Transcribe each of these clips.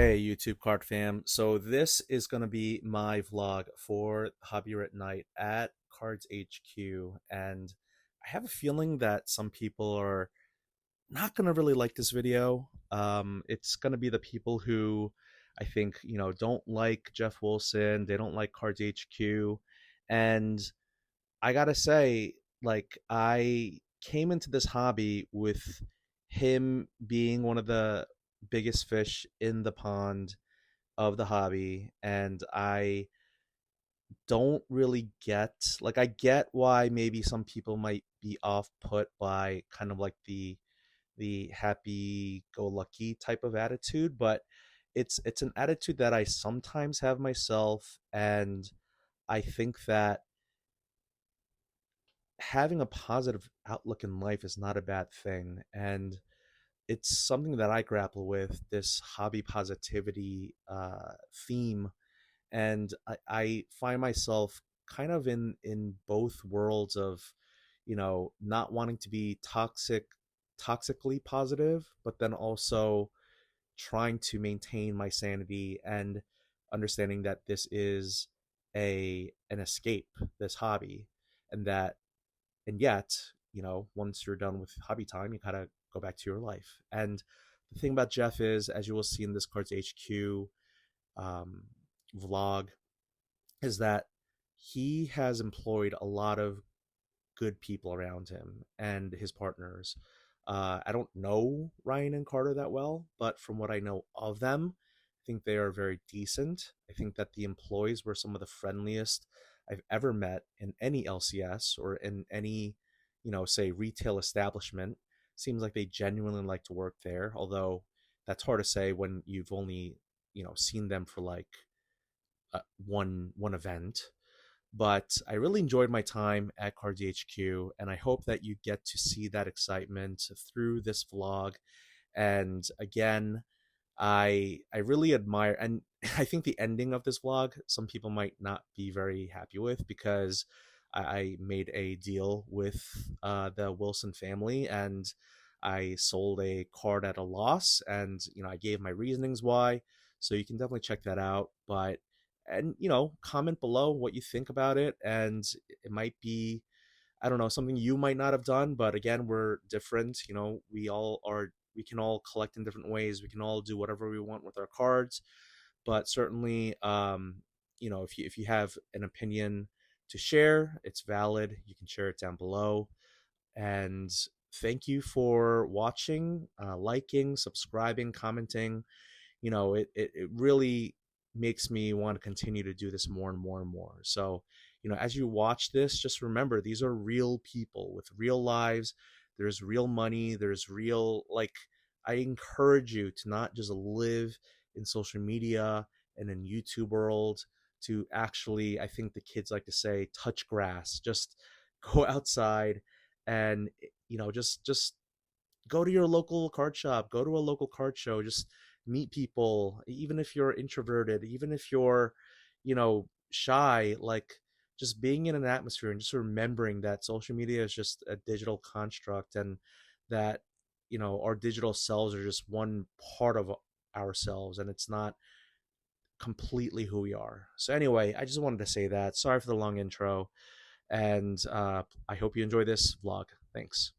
Hey YouTube card fam. So this is going to be my vlog for Hobby Rit Night at CardsHQ, and I have a feeling that some people are not going to really like this video. It's going to be the people who I think, don't like Jeff Wilson, they don't like CardsHQ, and I got to say, like, I came into this hobby with him being one of the biggest fish in the pond of the hobby, and I don't really get, like, I get why maybe some people might be off put by kind of like the happy go lucky type of attitude, but it's an attitude that I sometimes have myself, and I think that having a positive outlook in life is not a bad thing, and it's something that I grapple with, this hobby positivity theme. And I find myself kind of in both worlds of, not wanting to be toxically positive, but then also trying to maintain my sanity and understanding that this is an escape, this hobby, and that, and yet, once you're done with hobby time, you gotta go back to your life. And the thing about Jeff is, as you will see in this Cards HQ vlog, is that he has employed a lot of good people around him and his partners. I don't know Ryan and Carter that well, but from what I know of them, I think they are very decent. I think that the employees were some of the friendliest I've ever met in any LCS or in any, say, retail establishment. Seems like they genuinely like to work there, although that's hard to say when you've only, seen them for like one event. But I really enjoyed my time at CardsHQ, and I hope that you get to see that excitement through this vlog. And again, I really admire, and I think the ending of this vlog, some people might not be very happy with, because I made a deal with the Wilson family, and I sold a card at a loss, and I gave my reasonings why, so you can definitely check that out. But, and comment below what you think about it, and it might be, I don't know, something you might not have done, but again, we're different. We can all collect in different ways, we can all do whatever we want with our cards. But certainly, if you have an opinion to share, it's valid, you can share it down below. And thank you for watching, liking, subscribing, commenting. It really makes me want to continue to do this more and more and more. So, as you watch this, just remember, these are real people with real lives. There's real money. There's real, like, I encourage you to not just live in social media and in YouTube world, to actually, I think the kids like to say, touch grass. Just go outside and, just go to your local card shop, go to a local card show, just meet people, even if you're introverted, even if you're, shy, like, just being in an atmosphere and just remembering that social media is just a digital construct, and that, our digital selves are just one part of ourselves, and it's not completely who we are. So anyway, I just wanted to say that. Sorry for the long intro, and I hope you enjoy this vlog. Thanks.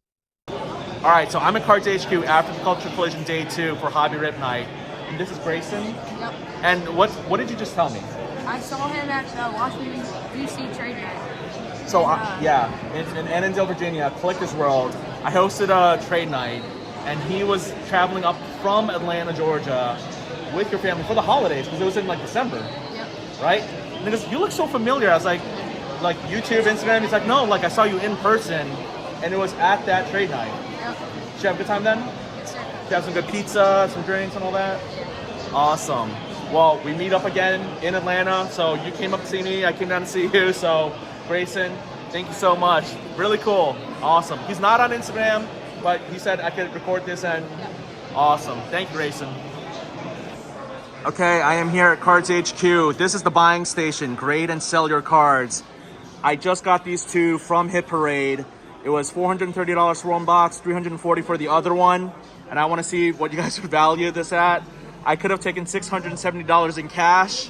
All right, so I'm at Cards HQ after the Culture Collision Day 2 for Hobby Rit Night. And this is Grayson. Yep. And what did you just tell me? I saw him at the Washington, D.C. trade night. So, in Annandale, Virginia, Collector's World, I hosted a trade night, and he was traveling up from Atlanta, Georgia, with your family for the holidays, because it was in, like, December. Yep. Right? And he goes, you look so familiar. I was like YouTube, Instagram? He's like, no, like, I saw you in person, and it was at that trade night. Yep. Did you have a good time then? Yes, sir. Did you have some good pizza, some drinks, and all that? Awesome. Well, we meet up again in Atlanta, so you came up to see me, I came down to see you, so Grayson, thank you so much. Really cool. Awesome. He's not on Instagram, but he said I could record this, and awesome. Thank you, Grayson. Okay, I am here at Cards HQ. This is the buying station. Grade and sell your cards. I just got these two from Hit Parade. It was $430 for one box, $340 for the other one, and I want to see what you guys would value this at. I could have taken $670 in cash.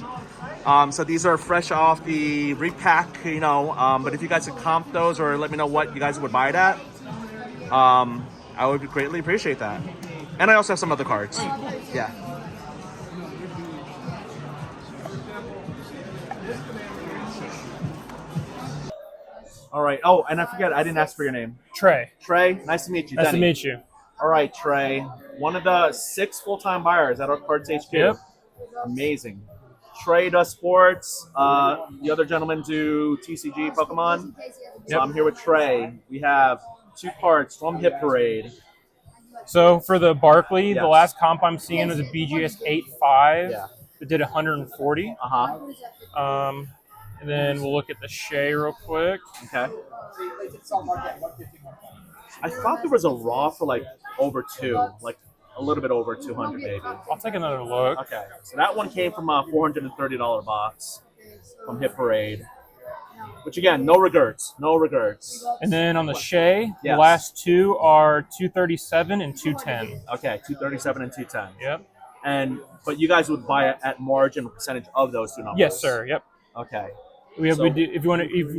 So these are fresh off the repack, you know. But if you guys could comp those or let me know what you guys would buy it at, I would greatly appreciate that. And I also have some other cards. Yeah. All right. Oh, and I forget, I didn't ask for your name. Trey. Trey, nice to meet you. Nice Denny. to meet you. All right, Trey. One of the 6 full-time buyers at our CardsHQ. Yep. Amazing. Trey does sports. The other gentlemen do TCG Pokemon. So I'm here with Trey. We have 2 cards from Hit Parade. So for the Barkley, Yes. the last comp I'm seeing was a BGS 8.5. Yeah. It did 140. And then we'll look at the Shea real quick. Okay. I thought there was a raw for like over 2, like a little bit over 200 maybe. I'll take another look. Okay. So that one came from a $430 box from Hit Parade. Which again, no regrets. No regrets. And then on the Shea, Yes. the last 2 are 237 and 210. Okay, 237 and 210. Yep. But you guys would buy it at margin percentage of those 2 numbers. Yes, sir. Yep. Okay. We do, if you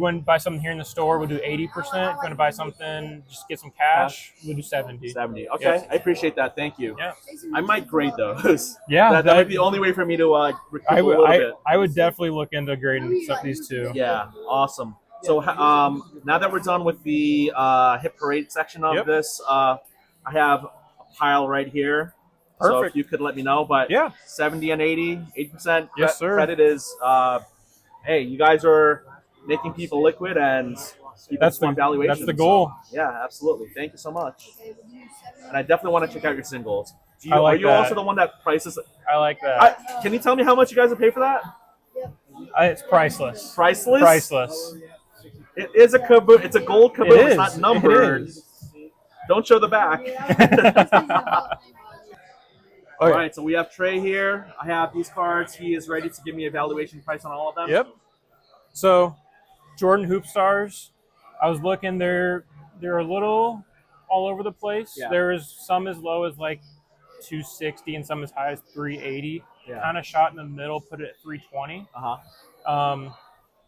want to buy something here in the store, we'll do 80%. If you want to buy something, just get some cash, we'll do 70. 70. Okay, Yes. I appreciate that. Thank you. Yeah. I might grade those. Yeah, that might be the only way for me to recoup I a little bit. would definitely look into grading these 2. Yeah, awesome. So now that we're done with the Hit Parade section of this, I have a pile right here. So Perfect. if you could let me know, but Yeah. 70 and 80, 8% Yes, sir. credit is, hey, you guys are making people liquid and That's fun valuations. the goal. So, yeah, absolutely. Thank you so much. And I definitely want to check out your singles. I like are you that. also the one that prices? I like that. Can you tell me how much you guys would pay for that? It's priceless. Priceless? Priceless. It is a caboose. It's a gold caboose. It It's not is. numbered. It is. Don't show the back. All Okay. right, so we have Trey here. I have these cards. He is ready to give me a valuation price on all of them. Yep. So, Jordan Hoop Stars. I was looking. They're a little all over the place. Yeah. There's some as low as like 260 and some as high as 380. Yeah. Kind of shot in the middle. Put it at 320. Uh-huh.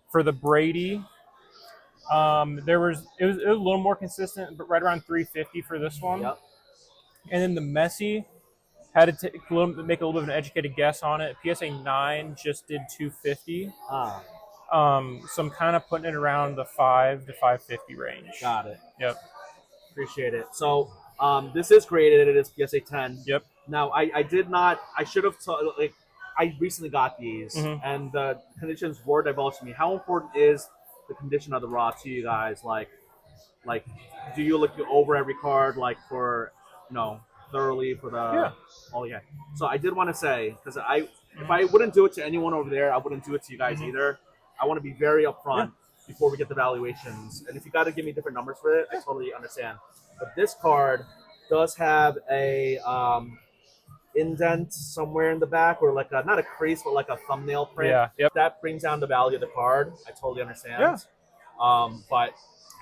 For the Brady, it was a little more consistent, but right around 350 for this one. Yep. And then the Messi, had to make a little bit of an educated guess on it. PSA 9 just did 250. Ah, So I'm kind of putting it around the 5 to 550 range. got it. Yep. Appreciate it. So this is graded. It is PSA 10. Yep. Now, I did not – I should have – I recently got these, and the conditions were divulged to me. How important is the condition of the raw to you guys? Like, do you look over every card, like, for, thoroughly for the – Yeah. Oh, yeah. So I did want to say, because if I wouldn't do it to anyone over there, I wouldn't do it to you guys either. I want to be very upfront before we get the valuations. And if you got to give me different numbers for it, I totally understand. But this card does have a indent somewhere in the back, or like not a crease, but like a thumbnail print. Yeah. Yep. That brings down the value of the card. I totally understand. Yeah. But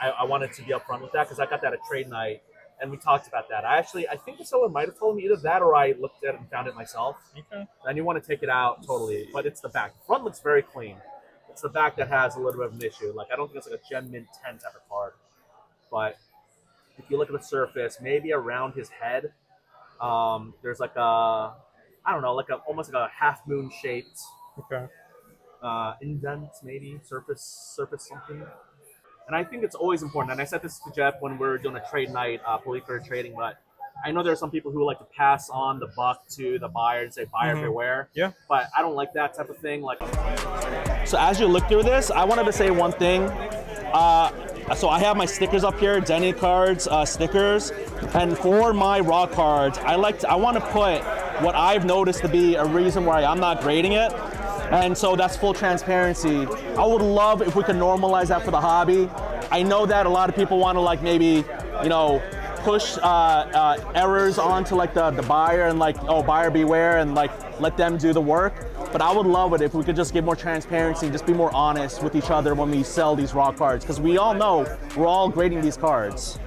I wanted to be upfront with that because I got that at trade night. And we talked about that. I think the seller might have told me either that or I looked at it and found it myself. Okay. And you want to take it out totally, but it's the back. The front looks very clean. It's the back that has a little bit of an issue. Like, I don't think it's like a Gen Mint 10 type of card. But if you look at the surface, maybe around his head, there's like almost like a half moon shaped indent, maybe surface something. And I think it's always important. And I said this to Geoff when we were doing a trade night, polycard trading, but I know there are some people who like to pass on the buck to the buyer and say buyer beware. Yeah. But I don't like that type of thing. So as you look through this, I wanted to say one thing. So I have my stickers up here, Denny cards, stickers. And for my raw cards, I want to put what I've noticed to be a reason why I'm not grading it. And so that's full transparency. I would love if we could normalize that for the hobby. I know that a lot of people want to like maybe, push errors onto like the buyer and like, oh, buyer beware, and like let them do the work. But I would love it if we could just give more transparency, just be more honest with each other when we sell these raw cards, because we all know we're all grading these cards.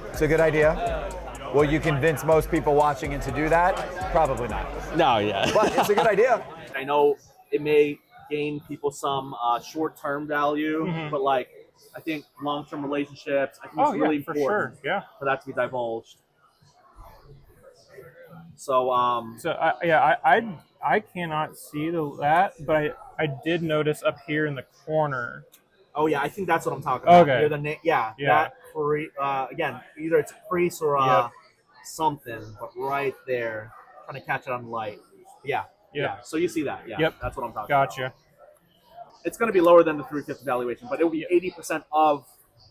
It's a good idea. Will you convince most people watching it to do that? Probably not. No, yeah. But it's a good idea. I know it may gain people some short-term value, but like I think long-term relationships, I think it's really important for that to be divulged. So I cannot see that, but I did notice up here in the corner. Oh yeah, I think that's what I'm talking about. Okay. That again, either it's a crease or something, but right there, trying to catch it on the light. Yeah. So you see that? Yeah. Yep. That's what I'm talking about. Gotcha. It's going to be lower than the 350 valuation, but it will be 80% of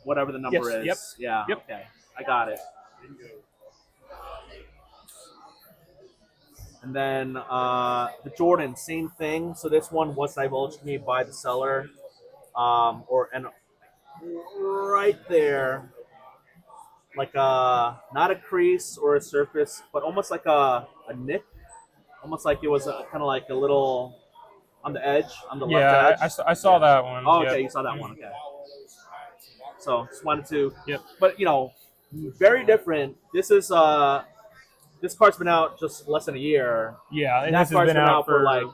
whatever the number is. Yep. Yeah. Yep. Okay. I got it. And then the Jordan, same thing. So this one was divulged to me by the seller, and right there, like not a crease or a surface, but almost like a nick, almost like it was kind of like a little on the edge, on the left edge. I saw that one. Oh, okay, you saw that one. Okay. So just wanted to. Yep. But very different. This is this card's been out just less than a year. Yeah, and that this has been out for like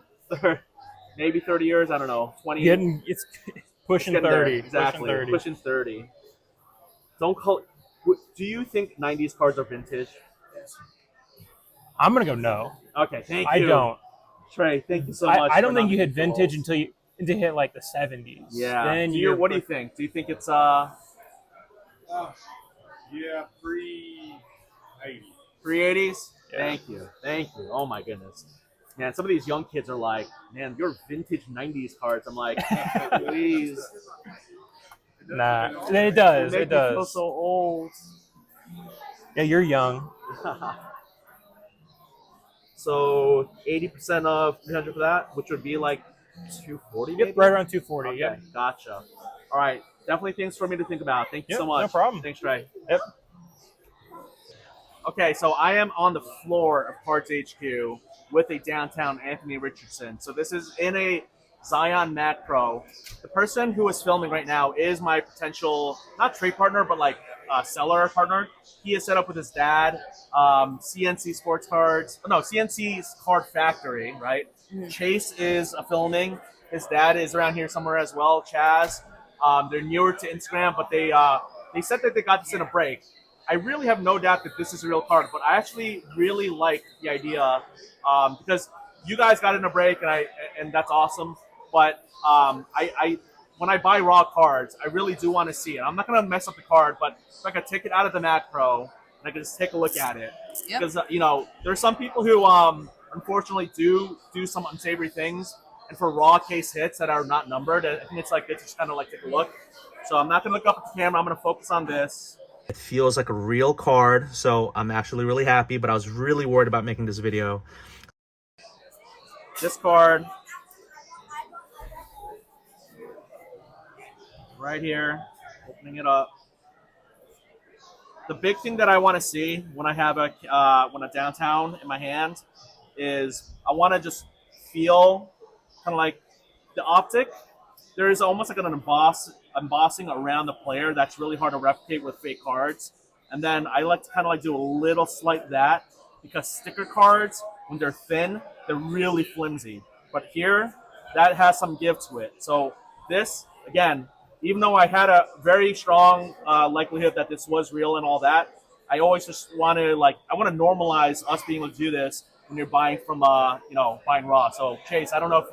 maybe 30 years. I don't know, 20. It's pushing 30. There. Exactly, pushing 30. Do you think 90s cards are vintage? I'm gonna go no. Okay, thank you. I don't. Trey, thank you so much. I don't think you hit vintage until you hit like the 70s. Yeah. Then what do you think? Do you think it's pre-80s. Pre-80s? Yeah. Thank you. Oh my goodness. Man, some of these young kids are like, man, you're vintage 90s cards. I'm like, please. Nah, it does. You make It me feel does. so old. Yeah, you're young. So 80% of 300 for that, which would be like 240 maybe? Yep, right around 240. Okay, Yep. gotcha. All right, definitely things for me to think about. Thank you so much. No problem. Thanks, Trey. Yep. Okay, so I am on the floor of CardsHQ with a downtown Anthony Richardson. So this is in a Zion Macro. The person who is filming right now is my potential, not trade partner, but like seller partner. He is set up with his dad, CNC Sports Cards. No, CNC's Card Factory, right? Chase is filming. His dad is around here somewhere as well, Chaz. They're newer to Instagram, but they said that they got this in a break. I really have no doubt that this is a real card, but I actually really like the idea because you guys got in a break, and that's awesome. But when I buy raw cards, I really do want to see it. I'm not going to mess up the card, but if I could take it out of the macro and I could just take a look at it, because there's some people who unfortunately do some unsavory things, and for raw case hits that are not numbered, I think it's like good to just kind of like take a look. So I'm not going to look up at the camera. I'm going to focus on this. It feels like a real card, so I'm actually really happy, but I was really worried about making this video. This card right here, opening it up. The big thing that I want to see when I have a downtown in my hand is I want to just feel kind of like the Optic. There is almost like an embossing around the player that's really hard to replicate with fake cards. And then I like to kind of like do a little slight that, because sticker cards, when they're thin, they're really flimsy. But here, that has some give to it. So this, again, even though I had a very strong likelihood that this was real and all that, I always just want to I want to normalize us being able to do this when you're buying from buying raw. So Chase, I don't know if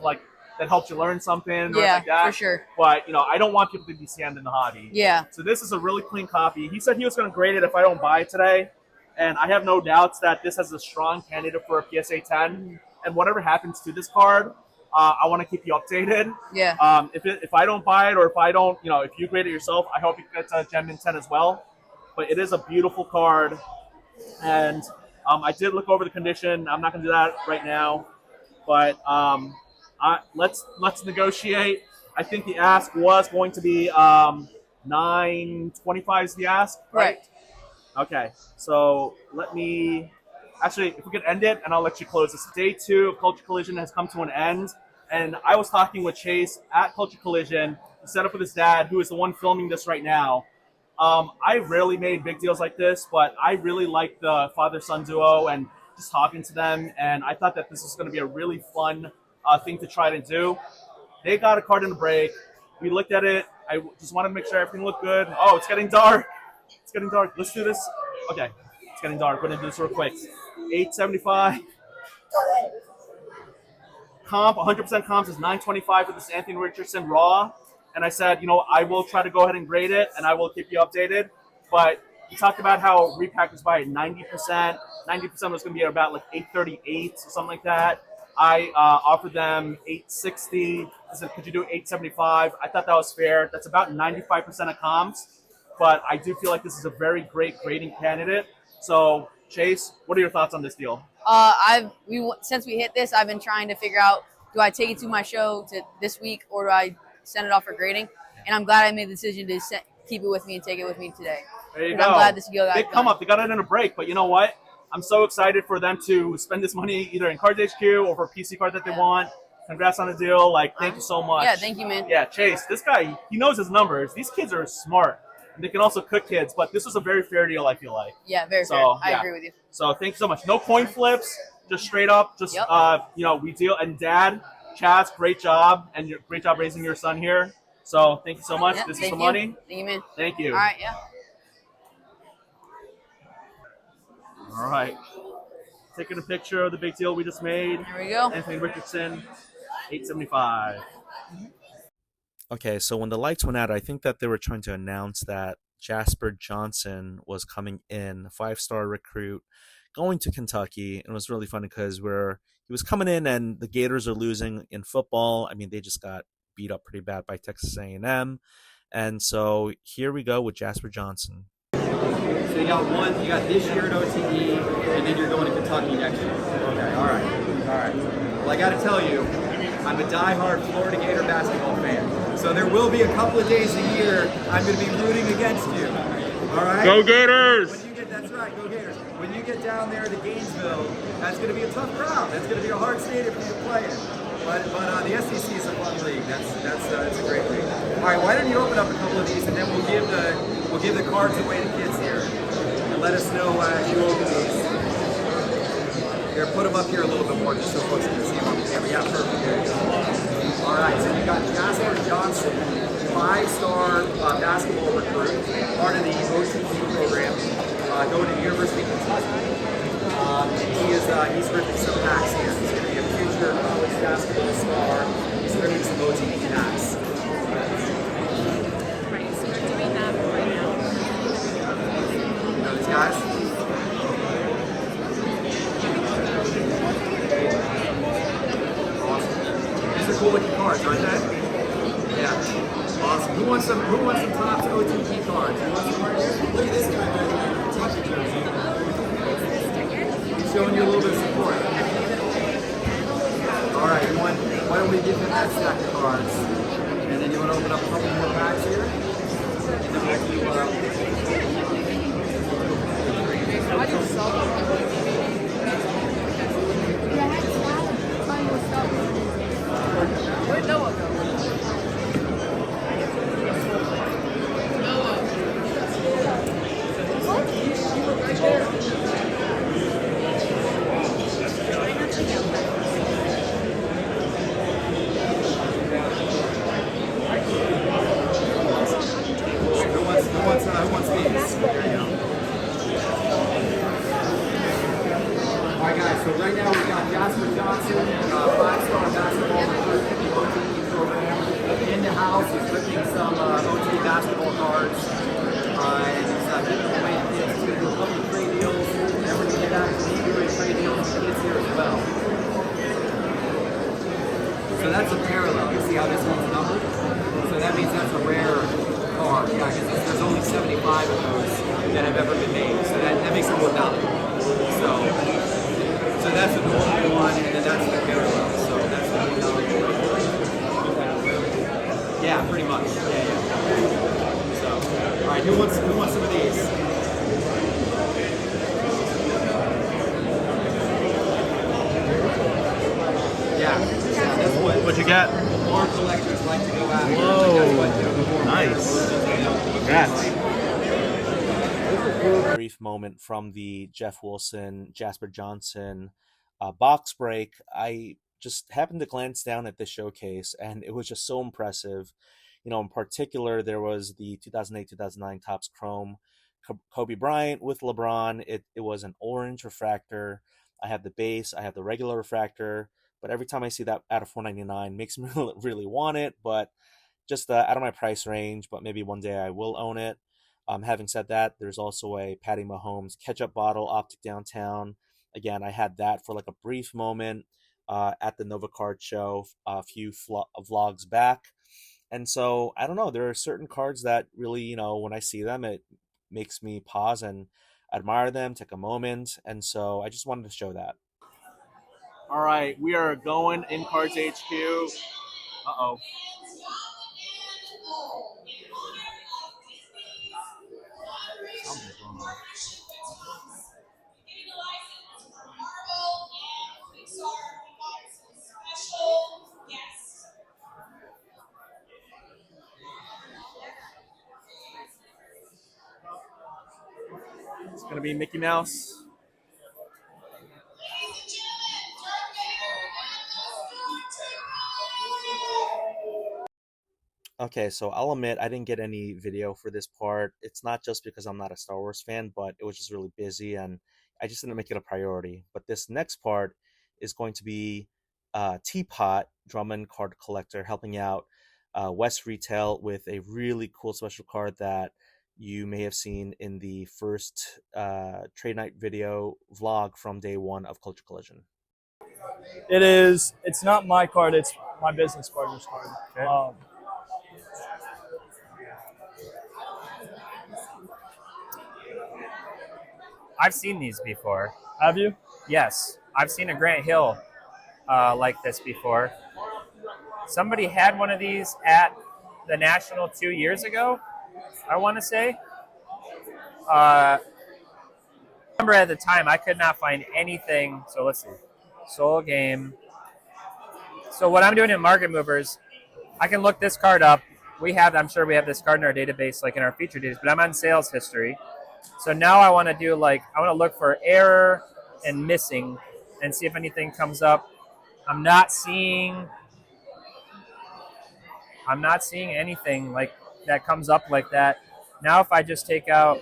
that helps you learn something or like that. For sure. But I don't want people to be scammed in the hobby. Yeah. So this is a really clean copy. He said he was going to grade it if I don't buy it today, and I have no doubts that this has a strong candidate for a PSA 10. And whatever happens to this card, I want to keep you updated. Yeah. If I don't buy it, or if I don't, if you grade it yourself, I hope you get a Gem in 10 as well. But it is a beautiful card, and I did look over the condition. I'm not going to do that right now, but let's negotiate. I think the ask was going to be $925 is the ask, right? Okay, so let me actually, if we could end it, and I'll let you close this. Day 2 of Culture Collision has come to an end, and I was talking with Chase at Culture Collision, set up with his dad, who is the one filming this right now, I rarely made big deals like this, but I really like the father-son duo and just talking to them. And I thought that this was going to be a really fun thing to try to do. They got a card in the break. We looked at it. I just wanted to make sure everything looked good. Oh, it's getting dark. It's getting dark. Let's do this. Okay, it's getting dark. We're going to do this real quick. 875. Comp, 100% comps is 925 for this Anthony Richardson Raw. And I said, I will try to go ahead and grade it, and I will keep you updated. But we talked about how repack was by 90%. 90% was going to be about like 838 or something like that. I offered them 860. I said, could you do 875? I thought that was fair. That's about 95% of comps. But I do feel like this is a very great grading candidate. So, Chase, what are your thoughts on this deal? Since we hit this, I've been trying to figure out, do I take it to my show this week or do I send it off for grading? And I'm glad I made the decision to keep it with me and take it with me today. There you go. I'm glad this deal got Big come up. They got it in a break, but you know what? I'm so excited for them to spend this money either in CardsHQ or for a PC card that they want. Congrats on the deal. Like, thank you so much. Yeah, thank you, man. Yeah, Chase, this guy, he knows his numbers. These kids are smart. And they can also cook kids, but this was a very fair deal, I feel like. Yeah, very fair. I agree with you. So thank you so much. No coin flips, just straight up. Just, we deal. And Dad, Chaz, great job. And great job raising your son here. So thank you so much. This is the money. Thank you, man. Thank you. All right, yeah. All right. Taking a picture of the big deal we just made. There we go. Anthony Richardson, 875. Okay, so when the lights went out, I think that they were trying to announce that Jasper Johnson was coming in, a 5-star recruit, going to Kentucky. And it was really funny because he was coming in and the Gators are losing in football. I mean, they just got beat up pretty bad by Texas A&M. And so here we go with Jasper Johnson. So you got this year at OTE, and then you're going to Kentucky next year. Okay, all right. Well, I got to tell you, I'm a diehard Florida Gator basketball fan. So there will be a couple of days a year I'm going to be rooting against you. All right? Go Gators! That's right, go Gators. When you get down there to Gainesville, that's going to be a tough crowd. That's going to be a hard stadium for you to play in. But the SEC is a fun league. That's a great league. All right, why don't you open up a couple of these, and then we'll give the cards away to kids here, and let us know as you open these. Here, put them up here a little bit more, just so folks can see them on the camera. Yeah, perfect. There you go. All right, so you got Jasper Johnson, 5-star basketball recruit, part of the OTE program, going to the University of Kentucky. He's ripping some packs here. He's going to be a future college basketball star. He's ripping some OTE packs. Right, so we're doing that right now. You know these guys? Awesome. These are cool looking cards, aren't they? Yeah. Awesome. Who wants some Topps OTE cards? Who wants some right here? Look at this guy right here. Showing you a little bit of support. All right, why don't we give him that stack of cards? And then you want to open up a couple more packs here? And then we'll do, Where'd Noah go? who wants these? There you go. All right, guys, so right now we've got Jasper Johnson, 5-star basketball recruit in the OTE program. In the house, he's flipping some OTE basketball cards. And he's giving them away to kids. He's going to do a couple of trade deals. And we're going to get out to the trade deals for kids here as well. So that's a parallel. You see how this one's numbered? So that means that's a rare card. Yeah, because there's only 75 of those that have ever been made. So that makes it more valuable. So that's the normal one, and then that's the parallel. So that's the $1. Yeah, pretty much. Yeah. So, all right, who wants some of these? Yeah, that's what. What'd you get? More collectors like to go after. Whoa, nice. Congrats. brief moment from the Jeff Wilson, Jasper Johnson box break. I just happened to glance down at this showcase, and it was just so impressive. You know, in particular, there was the 2008-2009 Topps Chrome Kobe Bryant with LeBron. It was an orange refractor. I have the base, I have the regular refractor, but every time I see that out of $4.99, makes me really want it, but just out of my price range, but maybe one day I will own it. Having said that, there's also a Patty Mahomes ketchup bottle Optic downtown. Again, I had that for like a brief moment at the Nova Card Show a few vlogs back. And so, I don't know, there are certain cards that really, you know, when I see them, it makes me pause and admire them, take a moment. And so I just wanted to show that. All right, we are going in CardsHQ. Uh-oh. Something's going on. It's going to be Mickey Mouse. Okay, so I'll admit I didn't get any video for this part. It's not just because I'm not a Star Wars fan, but it was just really busy and I just didn't make it a priority. But this next part is going to be T-Pott, Drummond card collector, helping out West Retail with a really cool special card that you may have seen in the first trade night video vlog from day one of Culture Collision. It's not my card, it's my business partner's card. Okay. I've seen these before. Have you? Yes, I've seen a Grant Hill like this before. Somebody had one of these at the National 2 years ago, I want to say. I remember at the time I could not find anything. So let's see. Seoul game. So what I'm doing in Market Movers, I can look this card up. I'm sure we have this card in our database, like in our feature database, but I'm on sales history. So now I want to look for error and missing and see if anything comes up. I'm not seeing anything like that comes up like that. Now if I just take out,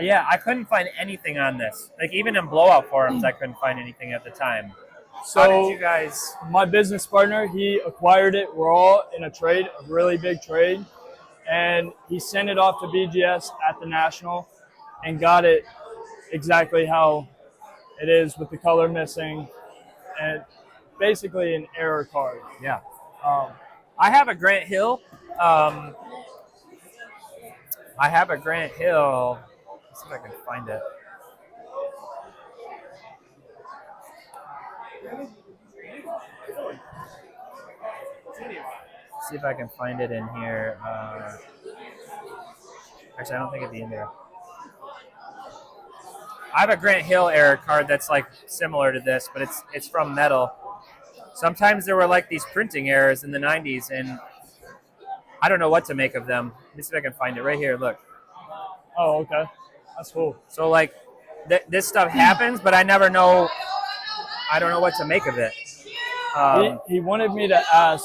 yeah, I couldn't find anything on this. Like even in blowout forums, I couldn't find anything at the time. So how did you guys? My business partner, he acquired it. We're all in a trade, a really big trade. And he sent it off to BGS at the National and got it exactly how it is with the color missing and basically an error card. Yeah. I have a Grant Hill. Let's see if I can find it. See if I can find it in here. Actually, I don't think it'd be in there. I have a Grant Hill error card that's like similar to this, but it's from metal. Sometimes there were like these printing errors in the 90s, and I don't know what to make of them. Let me see if I can find it right here. Look. Oh, okay. That's cool. So like this stuff happens, but I never know. I don't know what to make of it. He wanted me to ask.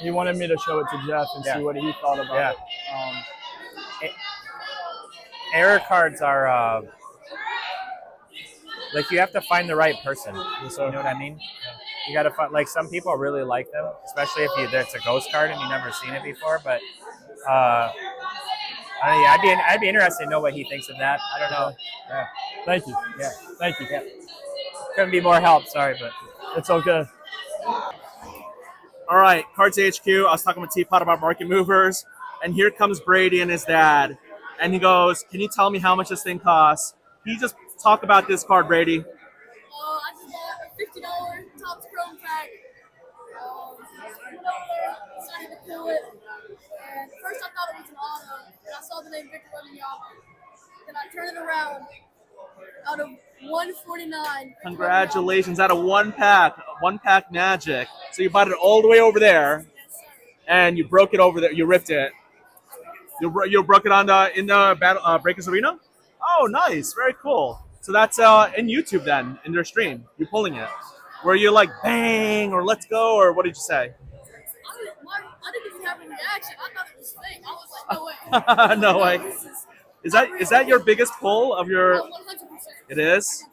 He wanted me to show it to Geoff and see what he thought about it. Error cards are like you have to find the right person. You know what I mean? You got to find, like, some people really like them, especially if it's a ghost card and you've never seen it before. But I'd be interested to know what he thinks of that. I don't know. Yeah. Thank you. Yeah. Thank you. Yeah. Couldn't be more help. Sorry, but it's okay. All right, CardsHQ. I was talking with T-Pott about Market Movers, and here comes Brady and his dad. And he goes, "Can you tell me how much this thing costs?" Can you just talk about this card, Brady? I just bought a $50 Topps Chrome pack. Decided to pull it. And first I thought it was an auto, and I saw the name Victor Wemby. Then I turned it around. Out of 149. Congratulations, out of one pack magic. So you bought it all the way over there. and you broke it over there. You ripped it. You broke it on in the battle Breakers Arena. Oh, nice, very cool. So that's in YouTube then, in their stream. You're pulling it. Were you like bang or let's go or what did you say? I didn't even have a reaction. I thought it was fake. I was like, no way. No way. Is that your biggest pull of your? 100%. It is.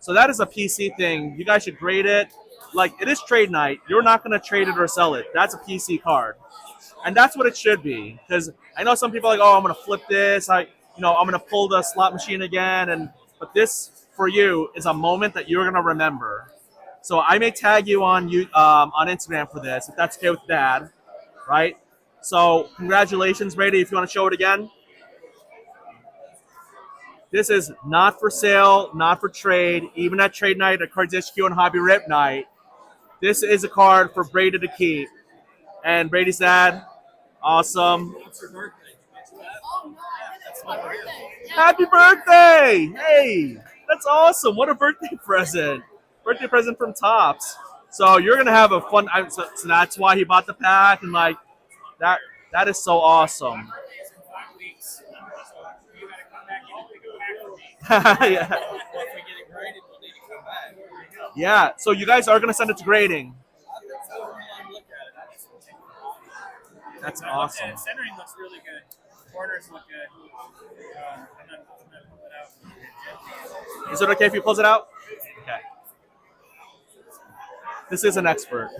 So that is a PC thing. You guys should grade it. Like it is trade night. You're not gonna trade it or sell it. That's a PC card, and that's what it should be. Because I know some people are like, oh, I'm gonna flip this. I'm gonna pull the slot machine again. But this for you is a moment that you're gonna remember. So I may tag you on Instagram for this if that's okay with Dad, right? So congratulations, Brady. If you want to show it again. This is not for sale, not for trade, even at trade night, at CardsHQ and Hobby Rip night. This is a card for Brady to keep. And Brady's dad, awesome. It's your birthday. Oh, no, it's my birthday. Yeah, Happy birthday! Hey, that's awesome. What a birthday present. Birthday present from Topps. So you're going to have a fun, so that's why he bought the pack. And like, that is so awesome. Yeah. Yeah, so you guys are going to send it to grading. That's awesome. Centering looks really good. Corners look good. I'm not pulling it out. Is it okay if he pulls it out? Okay. This is an expert.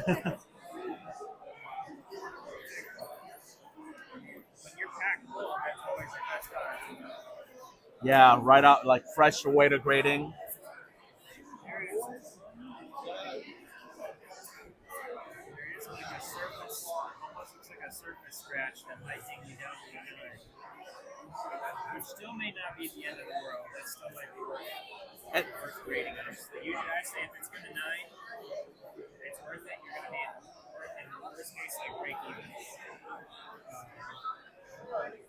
Yeah, right out, like fresh away to grading. Scratch that might take you down to the other, which still may not be the end of the world. That still might be worth grading. Usually I say if it's going to 9, it's worth it. You're going to be in this case like break even.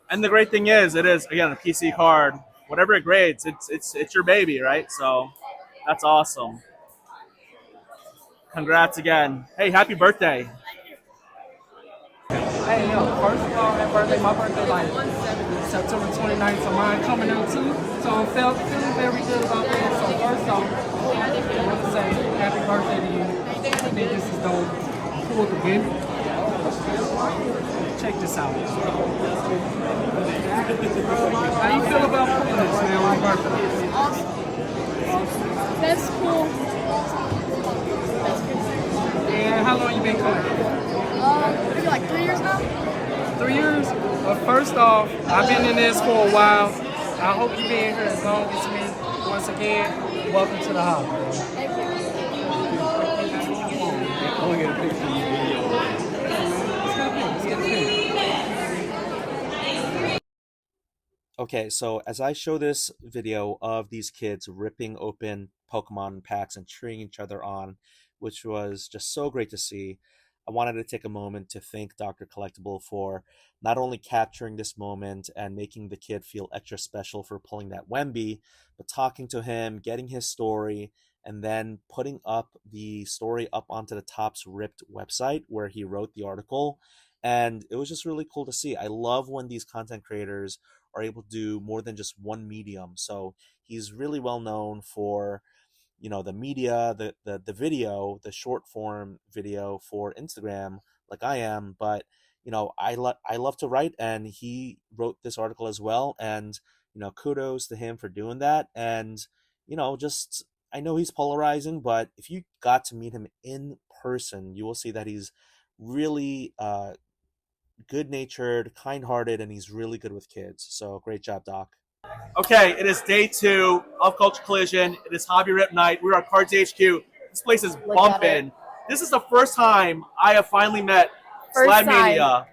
And the great thing is, it is again a PC card. Whatever it grades, it's your baby, right? So that's awesome. Congrats again. Hey, happy birthday. Hey, yo, first of all, happy birthday. My birthday, like, September 29th, so mine coming up too. So I'm feeling very good about that. So first off, I want to say happy birthday to you. I think this is dope. Cool to win. Check this out. How you feel about putting this, man, on your birthday? Awesome. That's cool. And how long you been collecting? Maybe like 3 years now. 3 years? Well, first off, I've been in this for a while. I hope you've been here as long as me. Once again, welcome to the hobby. Thank you. I want to get a picture of you. Let's get a picture. Okay, so as I show this video of these kids ripping open Pokemon packs and cheering each other on, which was just so great to see, I wanted to take a moment to thank Dr. Collectible for not only capturing this moment and making the kid feel extra special for pulling that Wemby, but talking to him, getting his story, and then putting up the story up onto the Topps Ripped website where he wrote the article. And it was just really cool to see. I love when these content creators are able to do more than just one medium. So he's really well known for, you know, the media, the video, the short form video for Instagram, like I am. But, you know, I love to write, and he wrote this article as well. And, you know, kudos to him for doing that. And, you know, just, I know he's polarizing, but if you got to meet him in person, you will see that he's really good-natured, kind-hearted, and he's really good with kids. So great job, Doc. Okay, it is day 2 of Culture Collision. It is Hobby Rip Night. We're at CardsHQ. This place is bumping. This is the first time I have finally met Slab Mania.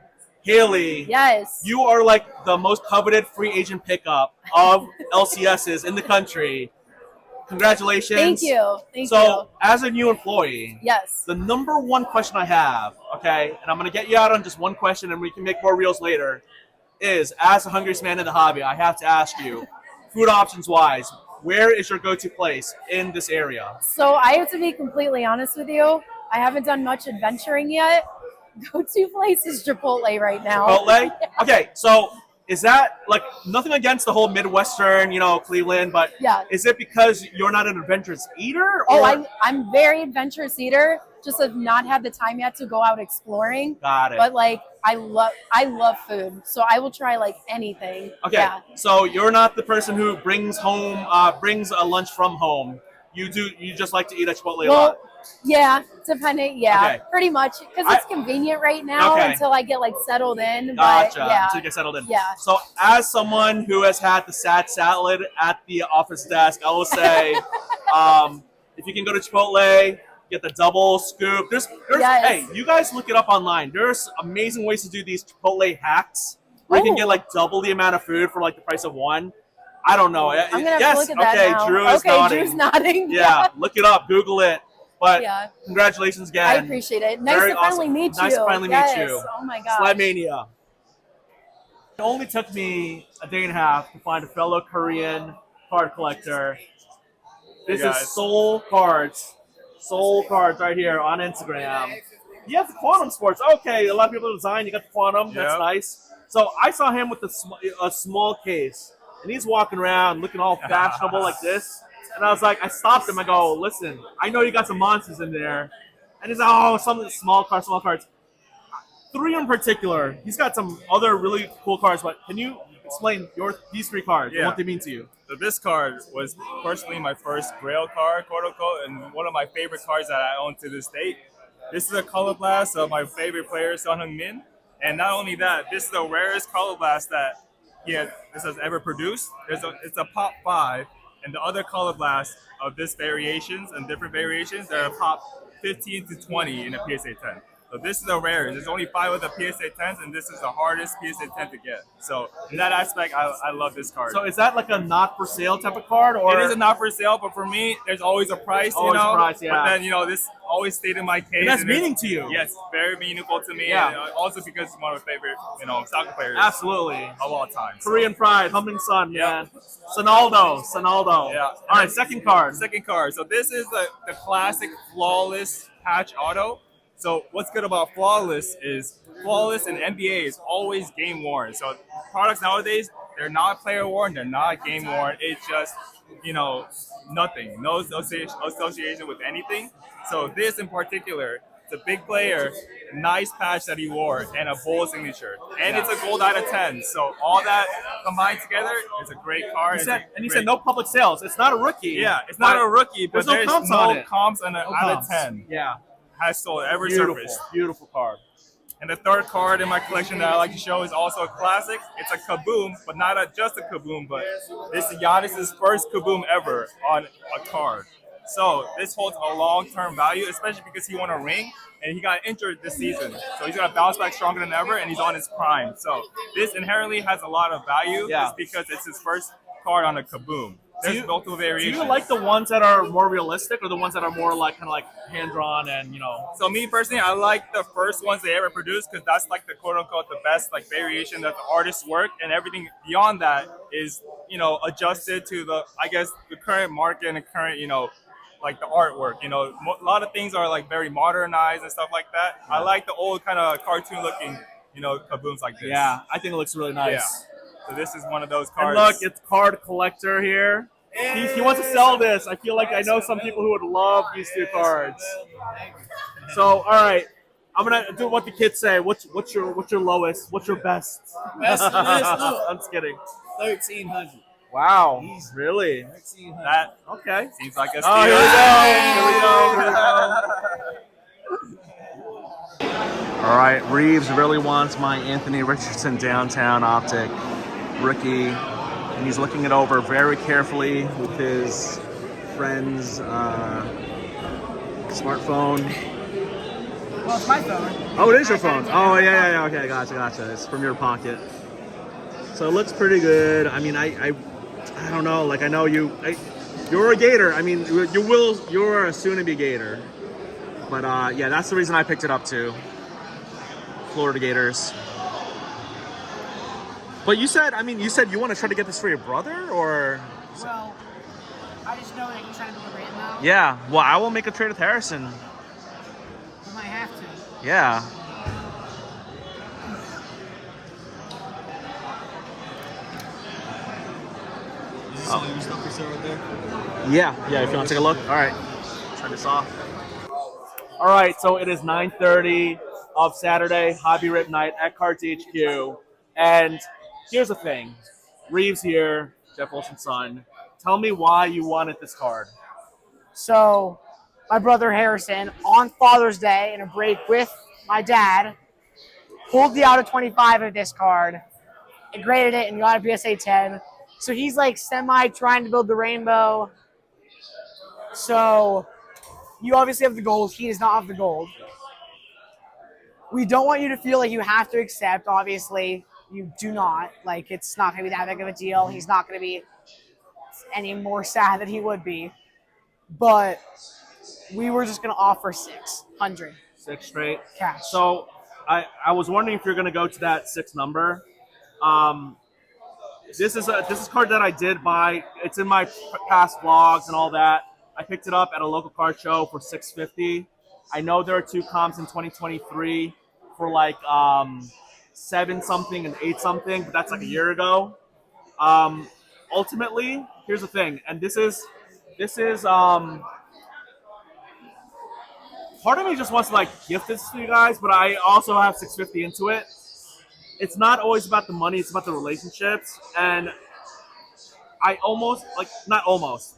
Hailey. Yes. You are like the most coveted free agent pickup of LCSs in the country. Congratulations. Thank you. Thank you. So, as a new employee, yes, the number one question I have, okay, and I'm going to get you out on just one question and we can make more reels later, is, as the hungriest man in the hobby, I have to ask you, food options wise, where is your go-to place in this area? So I have to be completely honest with you. I haven't done much adventuring yet, go-to place is Chipotle right now. Chipotle? Okay, so is that like nothing against the whole Midwestern, Cleveland, but Yeah. is it because you're not an adventurous eater? Oh, Or? I'm very adventurous eater. Just have not had the time yet to go out exploring. Got it. But like I love food, so I will try like anything. Okay, Yeah. so you're not the person who brings a lunch from home. You just like to eat at Chipotle a lot. Yeah, depending. Yeah, Okay. pretty much because it's convenient right now Okay. until I get like settled in. Gotcha. But, yeah. Until you get settled in. Yeah. So as someone who has had the sad salad at the office desk, I will say, if you can go to Chipotle, get the double scoop. There's Yes. Hey, you guys look it up online. There's amazing ways to do these Chipotle hacks where you can get like double the amount of food for like the price of one. I don't know. I'm gonna have yes. to look at that Okay. now. Drew is nodding. Drew's nodding. Yeah. Look it up. Google it. But Yeah. congratulations again. I appreciate it. Nice Very to finally awesome. meet you. Nice to finally Yes. meet you. Oh my gosh. Slab Mania. It only took me a day and a half to find a fellow Korean card collector. This is Seoul Cards. Seoul Cards right here on Instagram. You have the Quantum Sports. Okay, a lot of people design. You got the Quantum. That's nice. So I saw him with a small case, and he's walking around looking all fashionable like this. And I was like, I stopped him. I go, listen, I know you got some monsters in there. And he's like, oh, some small cards. 3 in particular. He's got some other really cool cards, but can you explain these 3 cards and what they mean to you? So this card was personally my first Grail card, quote unquote, and one of my favorite cards that I own to this date. This is a Color Blast of my favorite player, Son Heung-min. And not only that, this is the rarest Color Blast that this has ever produced. It's a Pop 5, and the other Color Blast of this variations and different variations, they're a Pop 15 to 20 in a PSA 10. So this is the rarest. There's only 5 of the PSA 10s, and this is the hardest PSA 10 to get. So in that aspect, I love this card. So is that like a not for sale type of card, or it is a not for sale? But for me, there's always a price. Always a price, yeah. But then this always stayed in my case. And that's meaning to you. Yes, very meaningful to me. Yeah. And also because it's one of my favorite, soccer players. Absolutely. Of all time. Korean pride, humming sun, man. Sonaldo. Yeah. All right, second card. Second card. So this is the classic flawless patch auto. So what's good about Flawless is Flawless in NBA is always game worn. So products nowadays, they're not player worn, they're not game worn. It's just, nothing. No association with anything. So this in particular, it's a big player, nice patch that he wore, and a Bull signature. And it's a gold out of 10. So all that combined together is a great card. You said no public sales. It's not a rookie. Yeah, it's not a rookie, but there's no comps on it. Comps on out of 10. Yeah. Has sold ever Beautiful, surfaced. beautiful card. And the third card in my collection that I like to show is also a classic. It's a Kaboom, but not just a Kaboom, but this is Giannis's first Kaboom ever on a card. So this holds a long-term value, especially because he won a ring and he got injured this season. So he's gonna bounce back stronger than ever, and he's on his prime. So this inherently has a lot of value just because it's his first card on a Kaboom. There's multiple variations. Do you like the ones that are more realistic or the ones that are more like kind of like hand-drawn and So me personally, I like the first ones they ever produced because that's like the quote-unquote the best like variation that the artists work, and everything beyond that is adjusted to the current market and the current like the artwork. A lot of things are like very modernized and stuff like that. I like the old kind of cartoon looking Kabooms like this. Yeah, I think it looks really nice. Yeah. So this is one of those And cards. look, it's Card Collector here. He wants to sell this. I feel like I know some people who would love these 2 cards. So, all right, I'm gonna do what the kids say. What's your lowest? What's your best? Best of this? No. I'm just kidding. 1,300. Wow, really? 1,300. That okay? Seems like a steal. Oh, here we go. All right, Reeves really wants my Anthony Richardson downtown Optic rookie, and he's looking it over very carefully with his friend's smartphone. Well, it's my phone. Oh, it is your phone. Oh, yeah. Okay, gotcha. It's from your pocket. So it looks pretty good. I mean, I don't know. Like, I know you're a Gator. I mean, you're a soon-to-be Gator. But yeah, that's the reason I picked it up too. Florida Gators. But you said you want to try to get this for your brother, or? Well, I just know that you're trying to deliver it now. Yeah. Well, I will make a trade with Harrison. You might have to. Yeah. some of your stuff for sale right there? Yeah, if you want to take a look. All right, turn this off. All right, so it is 9:30 of Saturday, Hobby Rip Night at CardsHQ. And here's the thing. Reeves here, Geoff Wilson's son. Tell me why you wanted this card. So, my brother Harrison, on Father's Day, in a break with my dad, pulled the out of 25 of this card, and graded it, and got a PSA 10. So he's like semi trying to build the rainbow. So you obviously have the gold. He does not have the gold. We don't want you to feel like you have to accept. Obviously, you do not. Like, it's not going to be that big of a deal. He's not going to be any more sad than he would be. But we were just going to offer 600. 6 straight. Cash. So I was wondering if you're going to go to that 6 number. This is a card that I did buy. It's in my past vlogs and all that. I picked it up at a local card show for $650. I know there are 2 comps in 2023 for like 7 something and 8 something, but that's like a year ago. Ultimately, here's the thing, and this is part of me just wants to like gift this to you guys, but I also have $650 into it. It's not always about the money, it's about the relationships. And I almost, like, not almost,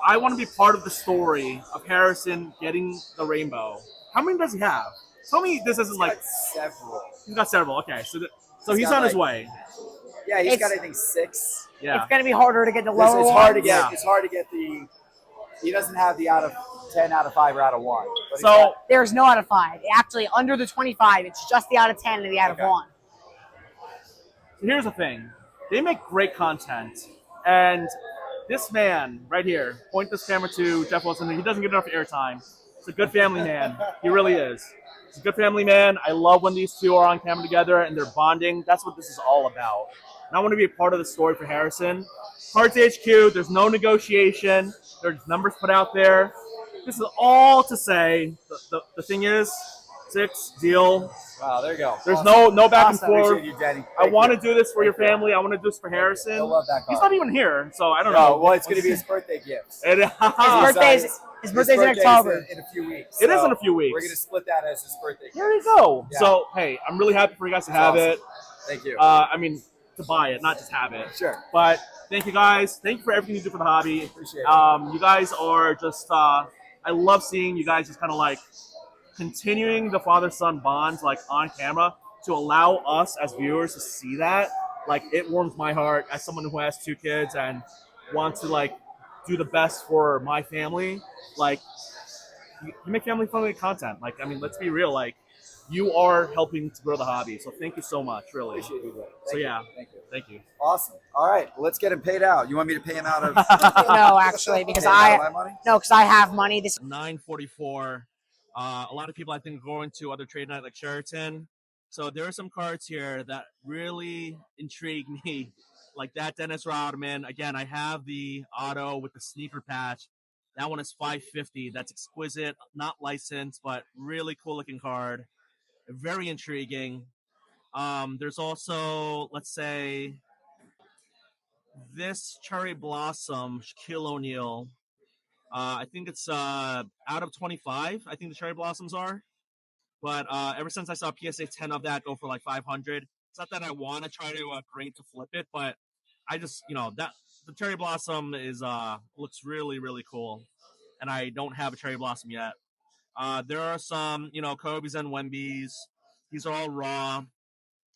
I want to be part of the story of Harrison getting the rainbow. How many does he have? Tell me this isn't like... Several. He's got several, okay. So he's on his way. Yeah, he's got, I think, 6. Yeah. It's going to be harder to get the lower It's hard to ones. get. It's hard to get the... He doesn't have the out of 10, out of 5, or out of 1. But So there's no out of 5. Actually, under the 25, it's just the out of 10 and the out of 1. So here's the thing. They make great content. And this man right here, point this camera to Geoff Wilson. He doesn't get enough airtime. He's a good family man. He really is. He's a good family man. I love when these two are on camera together and they're bonding. That's what this is all about. And I want to be a part of the story for Harrison. CardsHQ, there's no negotiation. There's numbers put out there. This is all to say, the thing is, 6, deal. Wow, there you go. There's awesome. no back and Awesome. forth. Appreciate you, Danny. I want to do this for your family. I want to do this for Harrison. He'll love that He's card. not even here, so I don't No, know. well, it's going to be his birthday gift. His birthday's in October. In a few weeks. It is in a few weeks. We're going to split that as his birthday gift. There you go. Yeah. So, hey, I'm really happy for you guys to have awesome. it. Thank you. I mean, to buy it, not just have it. Sure. But thank you guys. Thank you for everything you do for the hobby. Appreciate it. You guys are just, I love seeing you guys just kind of like continuing the father-son bonds like on camera to allow us as viewers to see that. Like, it warms my heart as someone who has 2 kids and wants to like do the best for my family. Like, you make family-friendly content. Like, I mean, let's be real. Like, you are helping to grow the hobby. So thank you so much, really. Appreciate you, brother. So yeah, Thank you. Awesome. All right, well, let's get him paid out. You want me to pay him out of? No, actually, because Pay him out of my money? because I have money. This 9:44. A lot of people, I think, are going to other trade night like Sheraton. So there are some cards here that really intrigue me, like that Dennis Rodman. Again, I have the auto with the sneaker patch. That one is $550. That's exquisite, not licensed, but really cool looking card. Very intriguing. There's also, let's say, this Cherry Blossom, Shaquille O'Neal. I think it's out of 25. I think the Cherry Blossoms are. But ever since I saw PSA 10 of that go for like 500, it's not that I want to try to grade to flip it, but I just, that the Cherry Blossom is looks really, really cool. And I don't have a Cherry Blossom yet. There are some, Kobe's and Wemby's. These are all raw.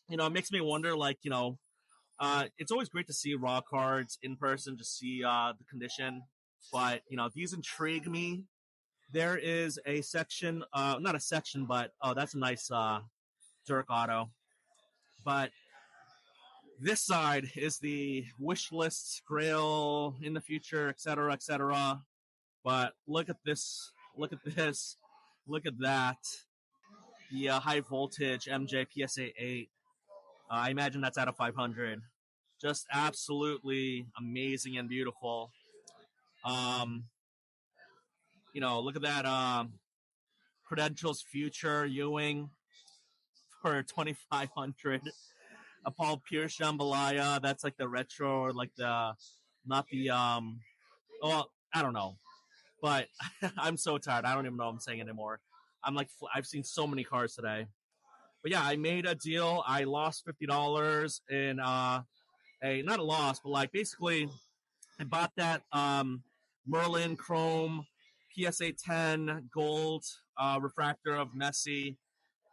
It makes me wonder, like, it's always great to see raw cards in person, to see the condition. But, these intrigue me. There is a section, not a section, but, that's a nice Dirk auto. But this side is the wish list, Grail in the future, etc., etc. But look at this. Look at this. Look at that. The high voltage MJ PSA 8. I imagine that's out of 500. Just absolutely amazing and beautiful. Look at that Credentials Future Ewing for 2,500. A Paul Pierce Jambalaya. That's like the retro or like the not the well, I don't know, but I'm so tired. I don't even know what I'm saying anymore. I'm like, I've seen so many cars today. But yeah, I made a deal. I lost $50 in not a loss, but like basically I bought that Merlin Chrome PSA 10 gold refractor of Messi.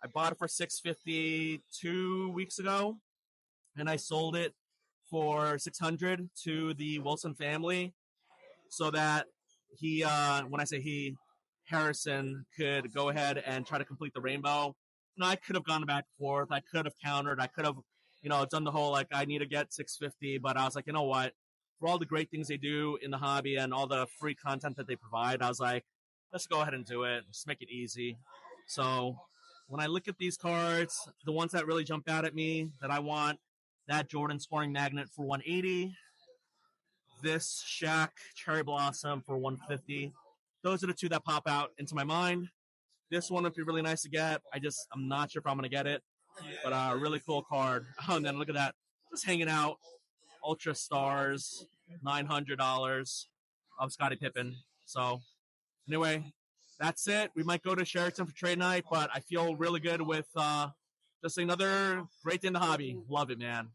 I bought it for $650 2 weeks ago, and I sold it for $600 to the Wilson family, so that he, when I say he, Harrison could go ahead and try to complete the rainbow. I could have gone back and forth. I could have countered. I could have, done the whole like I need to get 650, but I was like, you know what? For all the great things they do in the hobby and all the free content that they provide, I was like, let's go ahead and do it. Just make it easy. So when I look at these cards, the ones that really jump out at me that I want, that Jordan scoring magnet for 180, this Shaq Cherry Blossom for 150. Those are the two that pop out into my mind. This one would be really nice to get. I'm not sure if I'm going to get it, but a really cool card. Oh, and then look at that. Just hanging out. Ultra Stars, $900 of Scottie Pippen. So anyway, that's it. We might go to Sheraton for trade night, but I feel really good with just another great day in the hobby. Love it, man.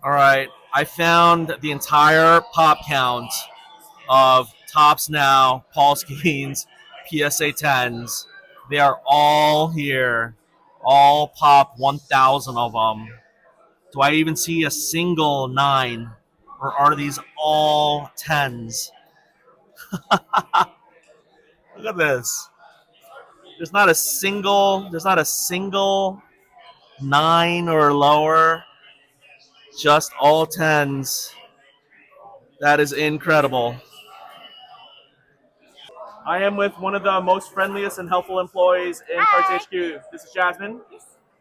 All right, I found the entire pop count of Topps Now, Paul Skeens, PSA 10s. They are all here, all pop 1,000 of them. Do I even see a single 9, or are these all 10s? Look at this. There's not a single 9 or lower, just all 10s. That is incredible. I am with one of the most friendliest and helpful employees in CardsHQ. This is Jasmine.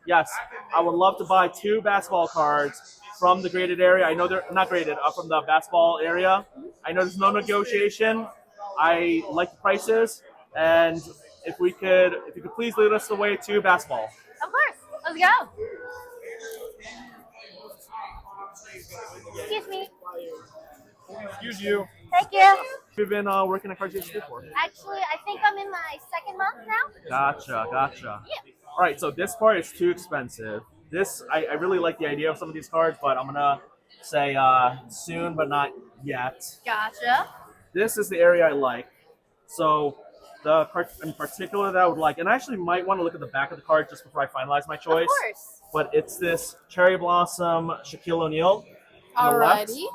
Yes, I would love to buy 2 basketball cards from the graded area. I know they're not graded, from the basketball area. I know there's no negotiation. I like the prices, and if you could please lead us the way to basketball. Of course. Let's go. Excuse me. Excuse you. Thank you. You've been working at CardsHQ for? Actually, I think I'm in my 2nd month now. Gotcha. Yeah. All right, so this card is too expensive. I really like the idea of some of these cards, but I'm gonna say soon, but not yet. Gotcha. This is the area I like. So the card in particular that I would like, and I actually might want to look at the back of the card just before I finalize my choice. Of course. But it's this Cherry Blossom Shaquille O'Neal on the left. Alrighty.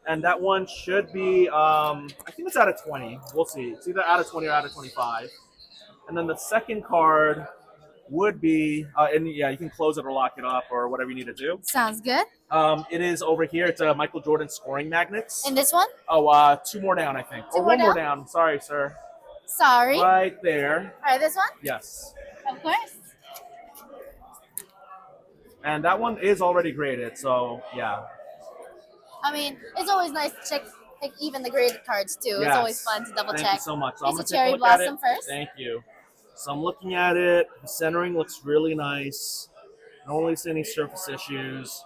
And that one should be, I think it's out of 20. We'll see. It's either out of 20 or out of 25. And then the second card would be, and yeah, you can close it or lock it up or whatever you need to do. Sounds good. It is over here. It's a Michael Jordan scoring magnets. And this one? Oh, 2 more down, I think. Two Or more one more down? down. Sorry, sir. Sorry. Right there. All right, this one? Yes. Of course. And that one is already graded, so yeah. I mean, it's always nice to check like, even the graded cards too. Yes. It's always fun to double Thank check. you so much. So Use I'm the gonna take a cherry look at blossom it. first. Thank you. So I'm looking at it. The centering looks really nice. I don't really see any surface issues.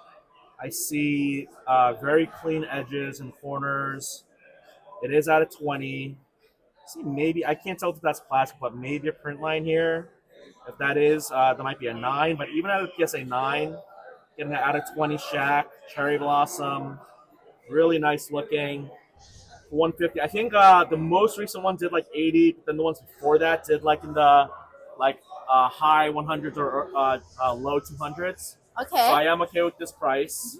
I see very clean edges and corners. It is out of 20. See, maybe I can't tell if that's plastic, but maybe a print line here. If that is, that might be a 9. But even at a PSA 9, getting that out of 20 Shaq, Cherry Blossom, really nice looking. 150. I think the most recent one did like 80, but then the ones before that did like in the high 100s or low 200s. Okay. So I am okay with this price.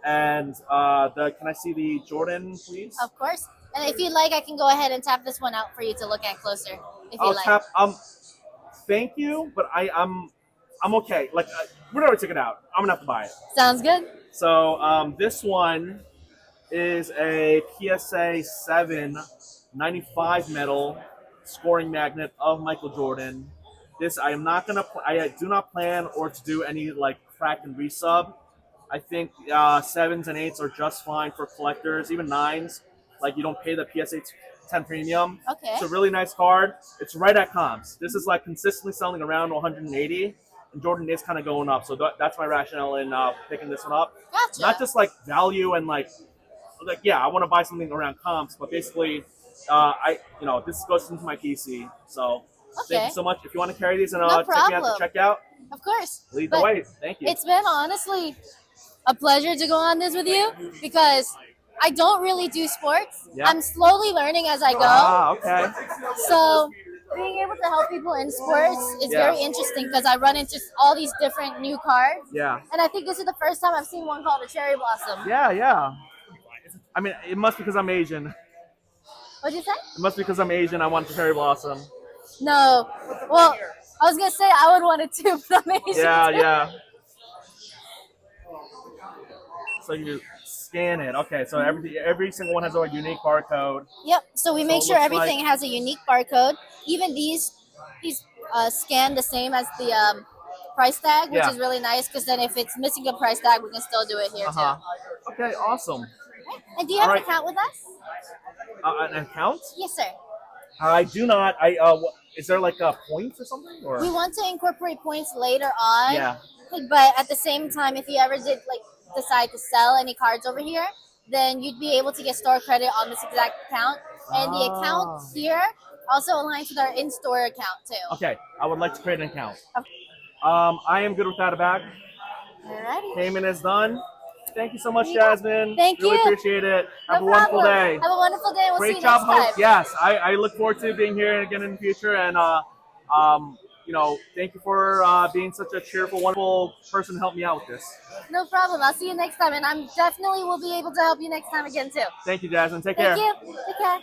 And can I see the Jordan, please? Of course. And if you'd like, I can go ahead and tap this one out for you to look at closer. If you like. Tap. Thank you, but I'm okay. Like we never took it out. I'm gonna have to buy it. Sounds good. So this one is a PSA 7 95 metal scoring magnet of Michael Jordan. This I am not gonna. I do not plan or to do any like crack and resub. I think 7s and 8s are just fine for collectors, even 9s. Like you don't pay the PSA 10 premium. Okay. It's a really nice card. It's right at comps. This is like consistently selling around 180. Jordan is kind of going up, so that's my rationale in picking this one up. Gotcha. Not just like value and like yeah, I want to buy something around comps, but basically, this goes into my PC. So thank you so much. If you want to carry these and check me out to checkout, of course, lead the way. Thank you. It's been honestly a pleasure to go on this with you because I don't really do sports. Yeah. I'm slowly learning as I go. Ah, okay. So being able to help people in sports is very interesting because I run into all these different new cards. Yeah. And I think this is the first time I've seen one called a cherry blossom. Yeah. I mean, it must be because I'm Asian. What'd you say? It must be because I'm Asian. I want the cherry blossom. No. Well, I was going to say I would want it too, but I'm Asian. Yeah. So you scan it. Okay, so every single one has a unique barcode. Yep. So we make sure everything has a unique barcode. Even these scan the same as the price tag, which is really nice because then if it's missing a price tag, we can still do it here too. Okay, awesome. And do you have an account with us? An account? Yes, sir. I do not. Is there like points or something? Or? We want to incorporate points later on. Yeah. But at the same time, if you ever did decide to sell any cards over here, then you'd be able to get store credit on this exact account. And the account here also aligns with our in-store account too. Okay, I would like to create an account. Okay. I am good without a bag. Alrighty. Payment is done. Thank you so much, Jasmine. Thank you. Really appreciate it. Have a wonderful day. Have a wonderful day. We'll Great see you job, next time. host. Yes, I look forward to being here again in the future. And thank you for being such a cheerful, wonderful person to help me out with this. No problem. I'll see you next time, and I'm definitely will be able to help you next time again too. Thank you, Jasmine. Take care. Thank you. Take care.